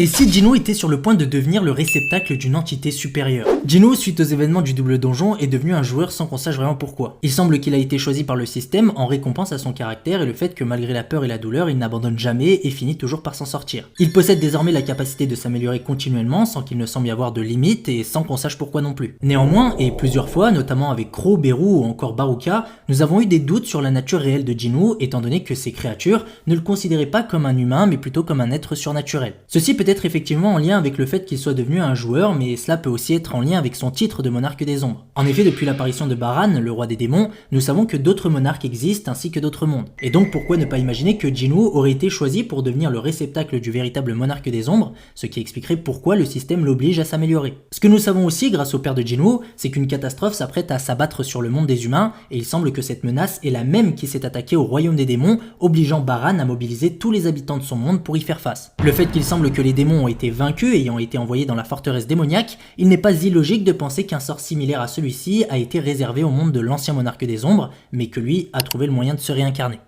Et si Jinwoo était sur le point de devenir le réceptacle d'une entité supérieure? Jinwoo, suite aux événements du double donjon, est devenu un joueur sans qu'on sache vraiment pourquoi. Il semble qu'il a été choisi par le système en récompense à son caractère et le fait que malgré la peur et la douleur, il n'abandonne jamais et finit toujours par s'en sortir. Il possède désormais la capacité de s'améliorer continuellement sans qu'il ne semble y avoir de limite et sans qu'on sache pourquoi non plus. Néanmoins, et plusieurs fois, notamment avec Crow, Beru ou encore Baruka, nous avons eu des doutes sur la nature réelle de Jinwoo étant donné que ces créatures ne le considéraient pas comme un humain mais plutôt comme un être surnaturel. Ceci peut être effectivement en lien avec le fait qu'il soit devenu un joueur, mais cela peut aussi être en lien avec son titre de monarque des ombres. En effet, depuis l'apparition de Baran, le roi des démons, nous savons que d'autres monarques existent ainsi que d'autres mondes. Et donc pourquoi ne pas imaginer que Jinwoo aurait été choisi pour devenir le réceptacle du véritable monarque des ombres, ce qui expliquerait pourquoi le système l'oblige à s'améliorer. Ce que nous savons aussi grâce au père de Jinwoo, c'est qu'une catastrophe s'apprête à s'abattre sur le monde des humains, et il semble que cette menace est la même qui s'est attaquée au royaume des démons, obligeant Baran à mobiliser tous les habitants de son monde pour y faire face. Le fait qu'il semble que les démons ont été vaincus ayant été envoyés dans la forteresse démoniaque, il n'est pas illogique de penser qu'un sort similaire à celui-ci a été réservé au monde de l'ancien monarque des ombres, mais que lui a trouvé le moyen de se réincarner.